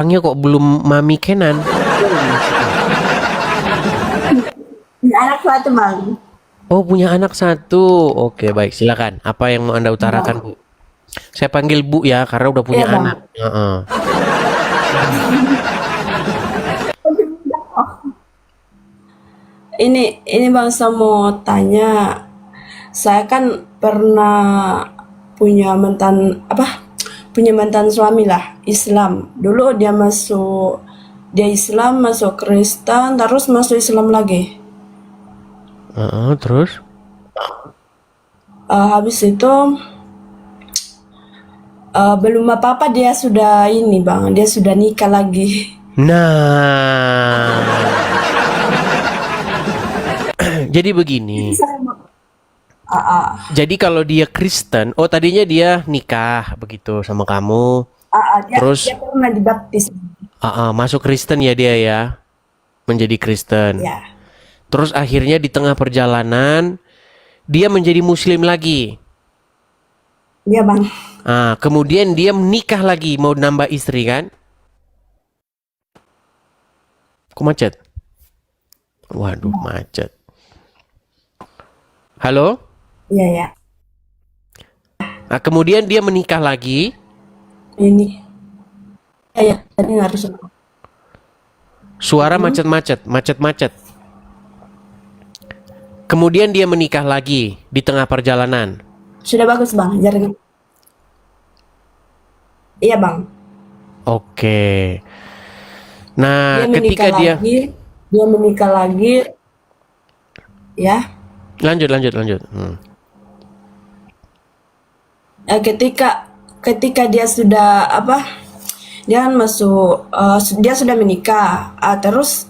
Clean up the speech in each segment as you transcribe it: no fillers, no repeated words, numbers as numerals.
Orangnya kok belum Mami Kenan? Punya anak satu bang. Oh, punya anak satu. Oke, baik. Silakan. Apa yang mau Anda utarakan, Bang. Bu? Saya panggil Bu ya, karena udah punya Iya bang. anak. Heeh. Ini bang saya mau tanya. Saya kan pernah punya mantan apa? Punya mantan suami lah Islam. Dulu dia Islam masuk Kristen terus masuk Islam lagi. Heeh, terus? Habis itu belum apa-apa dia sudah ini bang, dia sudah nikah lagi. Nah, jadi begini. Ah, ah, Jadi kalau dia Kristen, oh tadinya dia nikah begitu sama kamu, dia terus pernah dibaptis. masuk Kristen ya dia ya, menjadi Kristen. Ya, Terus akhirnya di tengah perjalanan dia menjadi Muslim lagi. dia bang. Kemudian dia menikah lagi, mau nambah istri kan? Kok macet? Waduh, macet. Halo? Iya ya. Kemudian dia menikah lagi. Ini. Ya, ya. Tadi harus. Suara macet-macet, macet-macet. Kemudian dia menikah lagi di tengah perjalanan. Sudah bagus bang, jaringan. Iya bang. Oke. Nah, Dia menikah ketika dia lagi, dia menikah lagi, ya. lanjut. Ketika dia sudah apa? Dia kan dia sudah menikah. Terus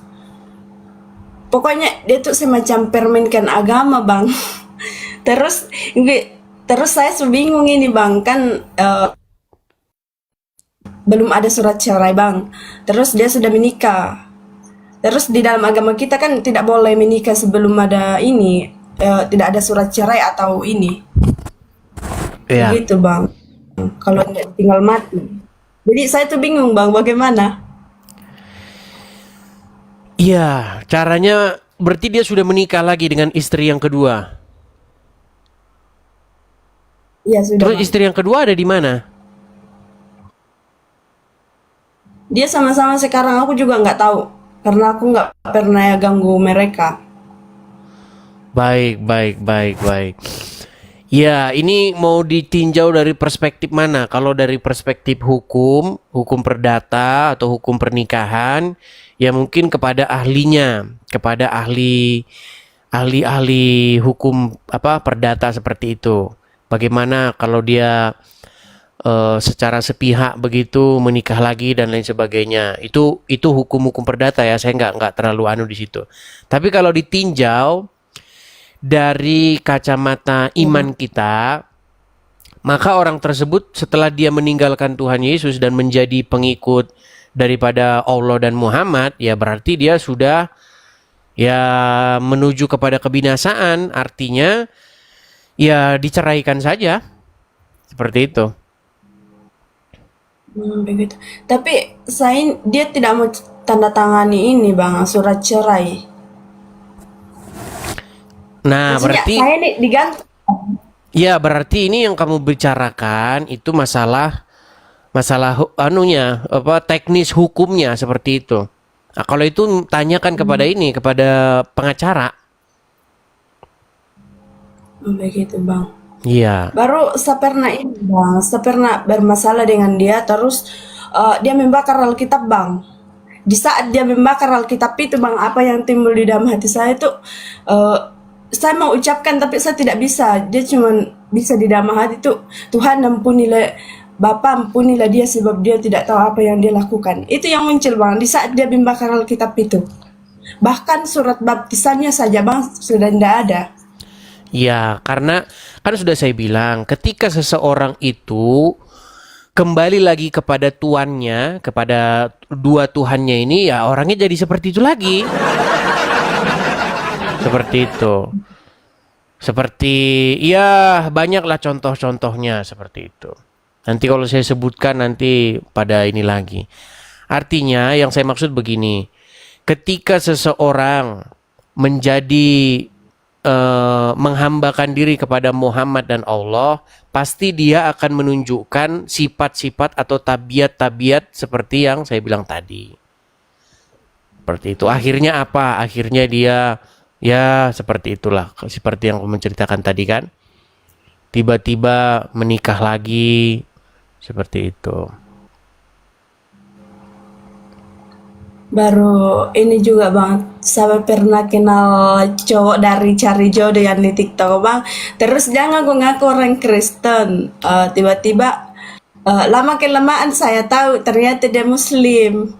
pokoknya dia tuh semacam permainkan agama bang. terus terus saya bingung ini bang kan belum ada surat cerai bang. Terus dia sudah menikah. Terus di dalam agama kita kan tidak boleh menikah sebelum ada ini, tidak ada surat cerai atau ini. ya, Begitu bang. Kalau nggak tinggal mati. Jadi saya tuh bingung bang, bagaimana? iya, caranya berarti dia sudah menikah lagi dengan istri yang kedua. Iya sudah Terus bang. istri yang kedua ada di mana? Dia sama-sama sekarang aku juga nggak tahu karena aku nggak pernah ganggu mereka. Baik. Ya, ini mau ditinjau dari perspektif mana? Kalau dari perspektif hukum, hukum perdata atau hukum pernikahan, ya mungkin kepada ahlinya, kepada ahli hukum apa perdata seperti itu. Bagaimana kalau dia secara sepihak begitu menikah lagi dan lain sebagainya. Itu hukum-hukum perdata ya. Saya nggak terlalu anu di situ. Tapi kalau ditinjau dari kacamata iman kita, maka orang tersebut setelah dia meninggalkan Tuhan Yesus dan menjadi pengikut daripada Allah dan Muhammad, ya berarti dia sudah ya menuju kepada kebinasaan, artinya ya diceraikan saja. Seperti itu. Begitu. Tapi dia tidak mau tanda tangani ini bang, surat cerai. Nah, Maksudnya berarti saya ini digantung. ya berarti ini yang kamu bicarakan itu masalah anunya apa teknis hukumnya seperti itu. Nah, kalau itu tanyakan kepada ini kepada pengacara. Begitu bang. Iya. Baru saya pernah ini bang, saya pernah bermasalah dengan dia, terus dia membakar Alkitab bang. Di saat dia membakar Alkitab itu bang, apa yang timbul di dalam hati saya itu, eh, saya mau ucapkan tapi saya tidak bisa. Dia cuma bisa di dalam hati itu, Tuhan ampunilah, Bapa ampunilah dia sebab dia tidak tahu apa yang dia lakukan. Itu yang muncul bang, di saat dia membakar Alkitab itu. Bahkan surat baptisannya saja bang, sudah tidak ada. Ya, karena kan sudah saya bilang, ketika seseorang itu kembali lagi kepada tuannya, kepada dua Tuhannya ini, ya orangnya jadi seperti itu lagi. Seperti itu. Seperti, ya banyaklah contoh-contohnya seperti itu. Nanti kalau saya sebutkan nanti pada ini lagi. Artinya yang saya maksud begini, ketika seseorang menjadi menghambakan diri kepada Muhammad dan Allah, pasti dia akan menunjukkan sifat-sifat atau tabiat-tabiat seperti yang saya bilang tadi. Seperti itu. Akhirnya apa? Akhirnya dia ya seperti itulah, seperti yang aku menceritakan tadi kan. Tiba-tiba menikah lagi, seperti itu. Baru ini juga Bang, saya pernah kenal cowok dari cari jodoh yang di TikTok Bang. Terus jangan ngaku-ngaku orang Kristen. Tiba-tiba lama kelamaan saya tahu ternyata dia Muslim.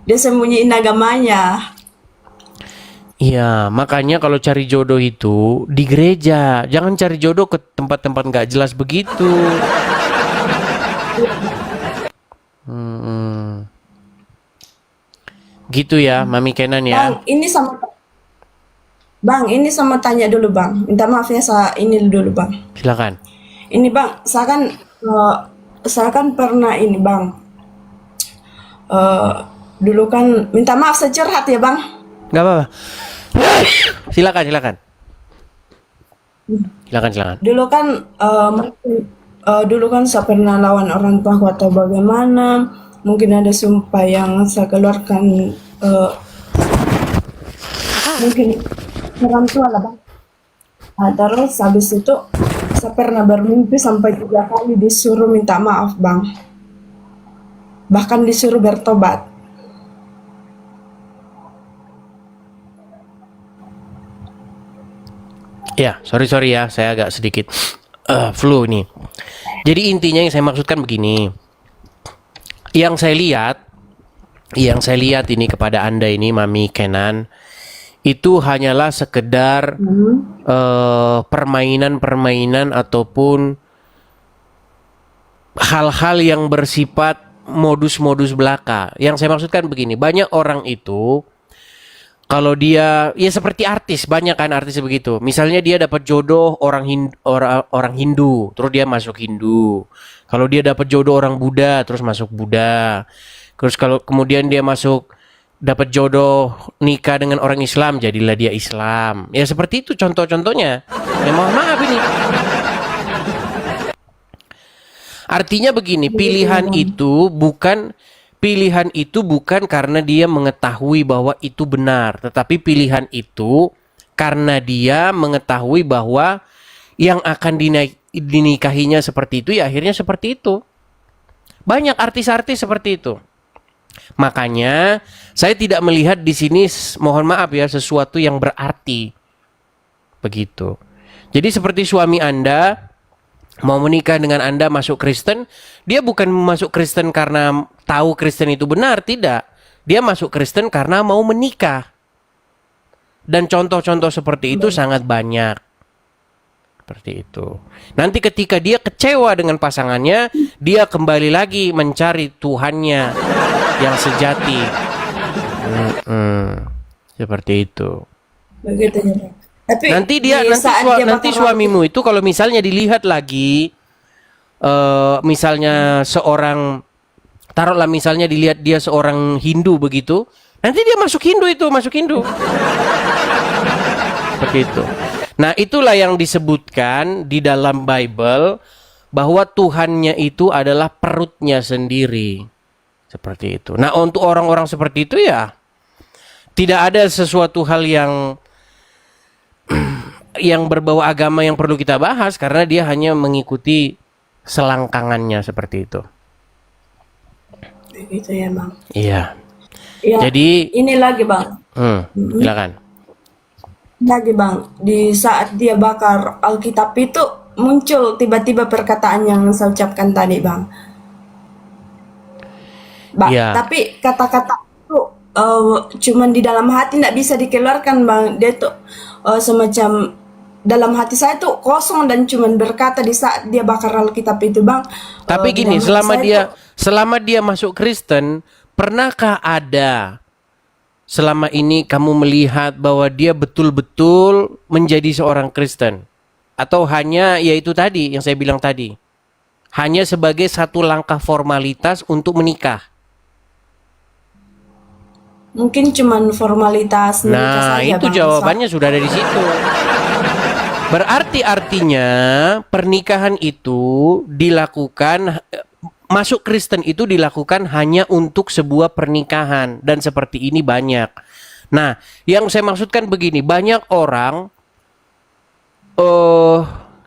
Dia sembunyiin agamanya. Iya, makanya kalau cari jodoh itu di gereja, jangan cari jodoh ke tempat-tempat nggak jelas begitu. Hmm, gitu ya, Mami Kenan ya. Bang, ini sama tanya dulu Bang. Minta maaf ya saya ini dulu Bang. Silakan. Ini Bang, saya kan pernah ini Bang. eh, Dulu kan minta maaf saya curhat ya Bang. Nggak apa-apa. Silakan, silakan. Silakan, silakan. Dulu kan saya pernah lawan orang tua atau bagaimana. Mungkin ada sumpah yang saya keluarkan, mungkin orang tua lah Bang. Terus habis itu saya pernah bermimpi sampai 3 kali disuruh minta maaf Bang. Bahkan disuruh bertobat. Ya, sorry ya, saya agak sedikit flu nih. Jadi intinya yang saya maksudkan begini. Yang saya lihat ini kepada Anda ini, Mami Kenan, itu hanyalah sekedar permainan-permainan ataupun hal-hal yang bersifat modus-modus belaka. Yang saya maksudkan begini, banyak orang itu kalau dia ya seperti artis, banyak kan artis begitu. Misalnya dia dapat jodoh orang Hindu, terus dia masuk Hindu. Kalau dia dapat jodoh orang Buddha, terus masuk Buddha. Terus kalau kemudian dia dapat jodoh nikah dengan orang Islam, jadilah dia Islam. Ya seperti itu contoh-contohnya. Ya mohon maaf ini. Artinya begini, pilihan itu bukan karena dia mengetahui bahwa itu benar, tetapi pilihan itu karena dia mengetahui bahwa yang akan dinikahinya seperti itu, ya akhirnya seperti itu. Banyak artis-artis seperti itu. Makanya saya tidak melihat di sini, mohon maaf ya, sesuatu yang berarti. Begitu. Jadi seperti suami Anda mau menikah dengan Anda masuk Kristen, dia bukan masuk Kristen karena tahu Kristen itu benar, tidak. Dia masuk Kristen karena mau menikah. Dan contoh-contoh seperti itu sangat banyak. Seperti itu. Nanti ketika dia kecewa dengan pasangannya, dia kembali lagi mencari Tuhannya yang sejati. Seperti itu. Begitu ya Bang. Tapi Nanti suamimu itu kalau misalnya dilihat lagi, misalnya seorang, taruhlah misalnya dilihat dia seorang Hindu begitu, nanti dia masuk Hindu. Seperti itu. Nah, itulah yang disebutkan di dalam Bible bahwa Tuhannya itu adalah perutnya sendiri. Seperti itu. Nah, untuk orang-orang seperti itu ya tidak ada sesuatu hal yang berbau agama yang perlu kita bahas, karena dia hanya mengikuti selangkangannya seperti itu. begitu ya Bang. Iya. Ya, Jadi, ini lagi Bang. silakan. Lagi Bang, di saat dia bakar Alkitab itu muncul tiba-tiba perkataan yang saya ucapkan tadi Bang. Iya. Tapi kata-kata itu cuman di dalam hati tidak bisa dikeluarkan Bang. Dia tuh semacam dalam hati saya tuh kosong dan cuman berkata di saat dia bakar Alkitab itu Bang. Tapi Di gini, dalam hati saya tuh, selama dia masuk Kristen, pernahkah ada selama ini kamu melihat bahwa dia betul-betul menjadi seorang Kristen? Atau hanya yaitu tadi yang saya bilang tadi, hanya sebagai satu langkah formalitas untuk menikah? Mungkin cuman formalitas menikah Nah, saja, itu Bang. jawabannya sudah ada di situ. Berarti artinya pernikahan itu dilakukan, masuk Kristen itu dilakukan hanya untuk sebuah pernikahan, dan seperti ini banyak. Nah, yang saya maksudkan begini, banyak orang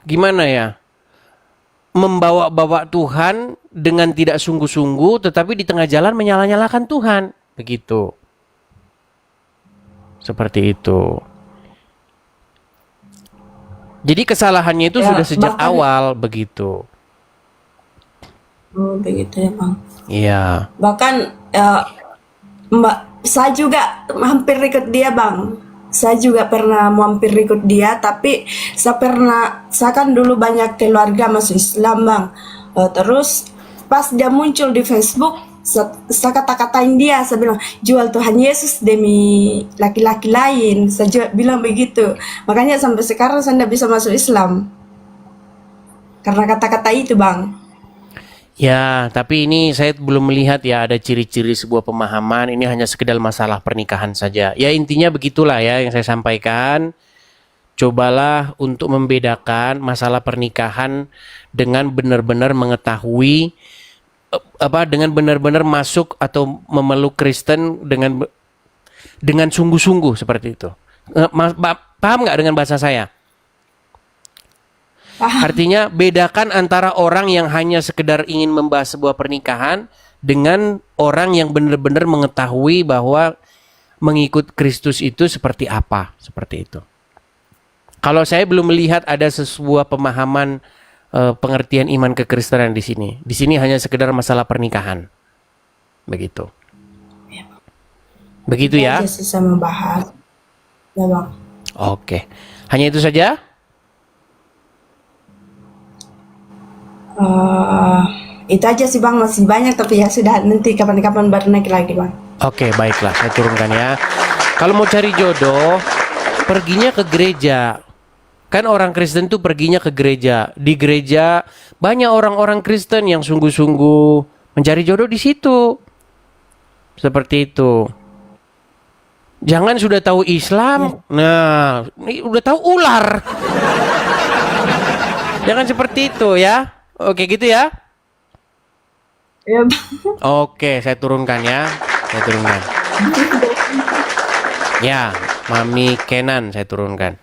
gimana ya? Membawa-bawa Tuhan dengan tidak sungguh-sungguh, tetapi di tengah jalan menyalah-nyalahkan Tuhan. Begitu. Seperti itu. Jadi kesalahannya itu Ya, sudah sejak bahkan awal begitu. begitu ya, Bang. Iya. Bahkan Mbak, saya juga hampir ikut dia, Bang. Saya juga pernah mau hampir ikut dia, tapi saya kan dulu banyak keluarga masuk Islam, Bang. Terus pas dia muncul di Facebook, saya kata-katain dia, saya bilang jual Tuhan Yesus demi laki-laki lain. Bilang begitu. Makanya sampai sekarang saya tidak bisa masuk Islam karena kata-kata itu, Bang. Ya, tapi ini saya belum melihat ya ada ciri-ciri sebuah pemahaman. Ini hanya sekedar masalah pernikahan saja. Ya intinya begitulah ya yang saya sampaikan. Cobalah untuk membedakan masalah pernikahan dengan benar-benar mengetahui dengan benar-benar masuk atau memeluk Kristen dengan sungguh-sungguh seperti itu. Paham nggak dengan bahasa saya? Artinya bedakan antara orang yang hanya sekedar ingin membahas sebuah pernikahan dengan orang yang benar-benar mengetahui bahwa mengikut Kristus itu seperti apa, seperti itu. Kalau saya belum melihat ada sebuah pemahaman pengertian iman kekristenan di sini. Di sini hanya sekedar masalah pernikahan. Begitu. Begitu ya? Aja sih saya membahas. Ya, Bang. Oke. Hanya itu saja? Itu aja sih, Bang, masih banyak tapi ya sudah, nanti kapan-kapan baru naik lagi, Bang. Oke, baiklah, saya turunkan ya. Kalau mau cari jodoh, perginya ke gereja. Kan orang Kristen tuh perginya ke gereja. Di gereja banyak orang-orang Kristen yang sungguh-sungguh mencari jodoh di situ. Seperti itu. Jangan sudah tahu Islam, nah, ini udah tahu ular. Jangan seperti itu ya. Oke, gitu ya. Ya, Bang. Oke, saya turunkan ya. Saya turunkan. Ya, Mami Kenan saya turunkan.